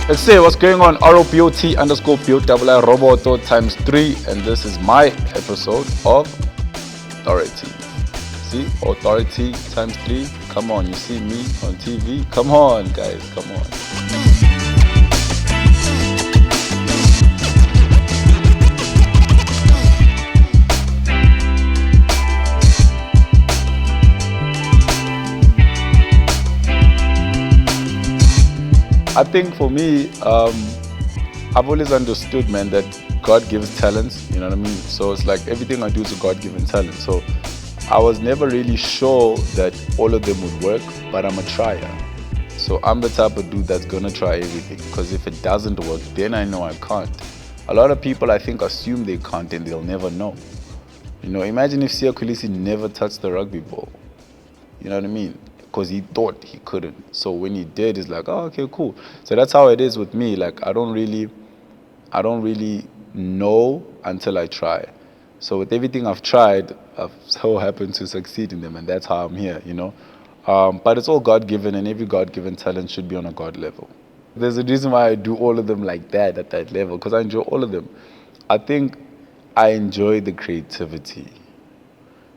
Let's say what's going on. ROBOT_BO Roboto times 3, and this is my episode of Authority. See, Authority times 3. Come on, you see me on TV. Come on, guys, come on. I think for me, I've always understood, man, that God gives talents, you know what I mean? So it's like everything I do is a God-given talent. So I was never really sure that all of them would work, but I'm a trier. So I'm the type of dude that's gonna try everything, because if it doesn't work, then I know I can't. A lot of people, I think, assume they can't and they'll never know. You know, imagine if Siya Kolisi never touched the rugby ball. You know what I mean? Because he thought he couldn't. So when he did, it's like, oh, okay, cool. So that's how it is with me. Like, I don't really know until I try. So with everything I've tried, I've so happened to succeed in them, and that's how I'm here, you know. But it's all God-given, and every God-given talent should be on a God level. There's a reason why I do all of them like that, at that level, because I enjoy all of them. I think I enjoy the creativity,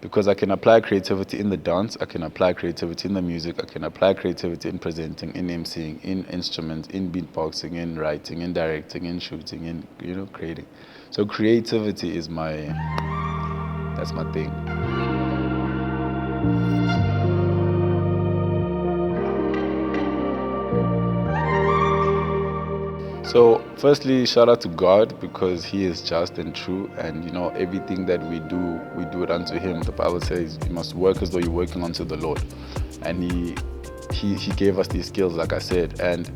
because I can apply creativity in the dance, I can apply creativity in the music, I can apply creativity in presenting, in emceeing, in instruments, in beatboxing, in writing, in directing, in shooting, in, you know, creating. So creativity is that's my thing. So firstly, shout out to God, because He is just and true, and you know, everything that we do it unto Him. The Bible says you must work as though you're working unto the Lord, and He gave us these skills, like I said. And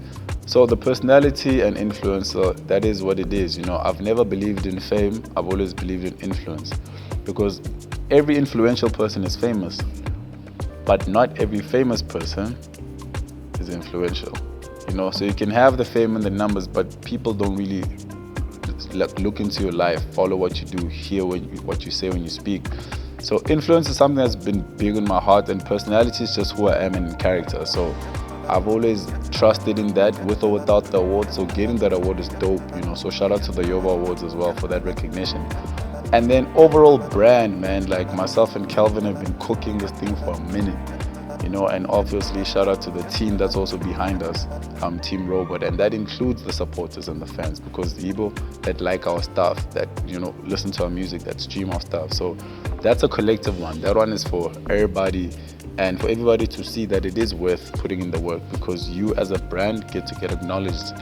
so the personality and influencer, that is what it is. You know, I've never believed in fame. I've always believed in influence, because every influential person is famous, but not every famous person is influential. You know, so you can have the fame and the numbers, but people don't really look into your life, follow what you do, hear what you say when you speak. So influence is something that's been big in my heart, and personality is just who I am in character. So I've always trusted in that, with or without the award. So getting that award is dope, you know. So shout out to the Yoba Awards as well for that recognition. And then overall brand, man, like myself and Calvin have been cooking this thing for a minute. You know, and obviously shout out to the team that's also behind us, Team Robot, and that includes the supporters and the fans, because the Igbo that like our stuff, that, you know, listen to our music, that stream our stuff. So that's a collective one. That one is for everybody, and for everybody to see that it is worth putting in the work, because you as a brand get acknowledged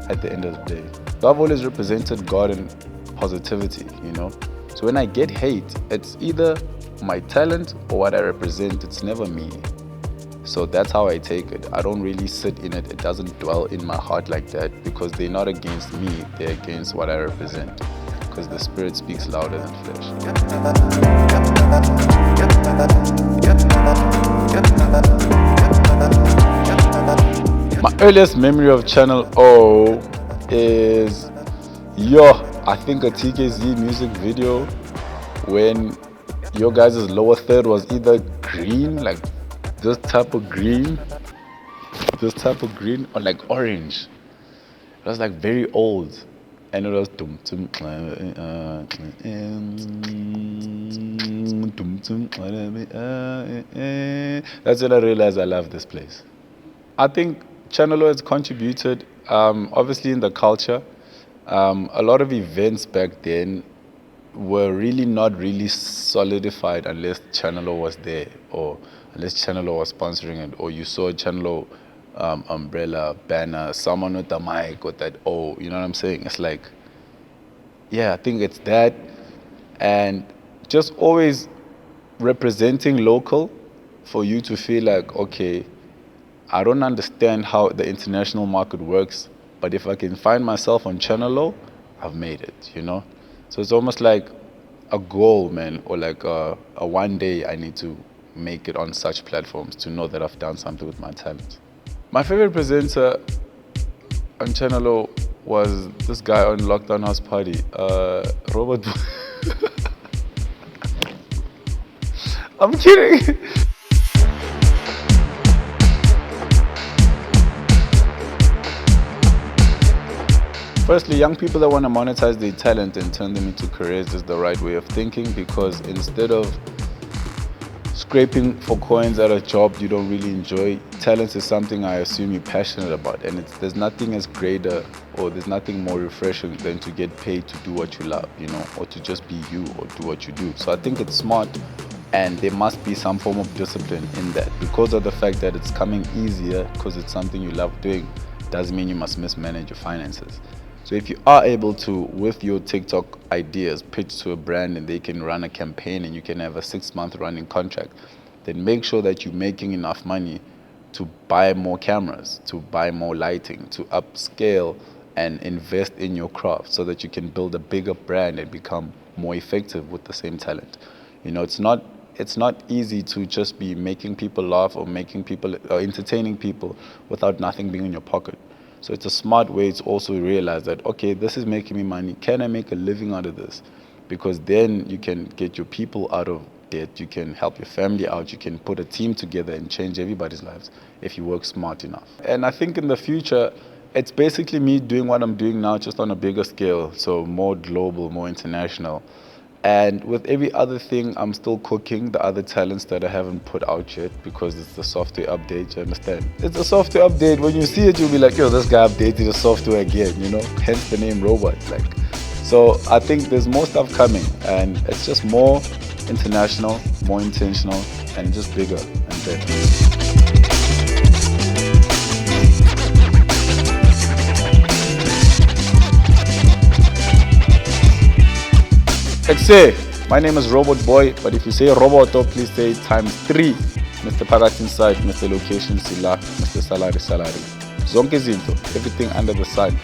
at the end of the day. So I've always represented God and positivity, you know. So when I get hate, it's either my talent or what I represent. It's never me. So that's how I take it. I don't really sit in it. It doesn't dwell in my heart like that, because they're not against me. They're against what I represent, because the spirit speaks louder than flesh. My earliest memory of Channel O is, I think a TKZ music video when your guys' lower third was either green, like this type of green, or like orange. It was like very old, and it was that's when I realized I love this place. I think Channel O has contributed, obviously, in the culture. A lot of events back then were not really solidified unless Channel O was there, or unless Channel O was sponsoring it, or you saw Channel O umbrella, banner, someone with a mic with that O, you know what I'm saying? It's like, yeah, I think it's that, and just always representing local, for you to feel like, okay, I don't understand how the international market works, but if I can find myself on Channel O, I've made it, you know? So it's almost like a goal, man, or like a one day I need to make it on such platforms to know that I've done something with my talent. My favorite presenter on Channel O was this guy on Lockdown House Party, Robert. I'm kidding. Firstly, young people that want to monetize their talent and turn them into careers is the right way of thinking, because instead of scraping for coins at a job you don't really enjoy, talent is something I assume you're passionate about, and there's nothing as greater or there's nothing more refreshing than to get paid to do what you love, or to just be you or do what you do. So I think it's smart, and there must be some form of discipline in that, because of the fact that it's coming easier because it's something you love doing doesn't mean you must mismanage your finances. So if you are able to, with your TikTok ideas, pitch to a brand and they can run a campaign and you can have a 6-month running contract, then make sure that you're making enough money to buy more cameras, to buy more lighting, to upscale and invest in your craft so that you can build a bigger brand and become more effective with the same talent. It's not easy to just be making people laugh or entertaining people without nothing being in your pocket. So it's a smart way to also realize that, okay, this is making me money. Can I make a living out of this? Because then you can get your people out of debt. You can help your family out. You can put a team together and change everybody's lives if you work smart enough. And I think in the future, it's basically me doing what I'm doing now, just on a bigger scale. So more global, more international. And with every other thing, I'm still cooking the other talents that I haven't put out yet, because it's the software update, you understand? It's a software update. When you see it, you'll be like, yo, this guy updated the software again, Hence the name Robot. So I think there's more stuff coming, and it's just more international, more intentional, and just bigger and better. My name is Robot Boy, but if you say Roboto, please say ×3. Mr. Parat inside, Mr. Location Sila, Mr. Salary. Zonke Zinto, everything under the sun,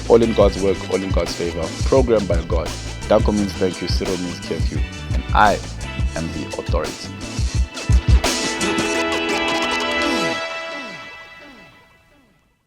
all in God's work, all in God's favor, programmed by God. Danko means thank you, Cyril means curfew, and I am the authority.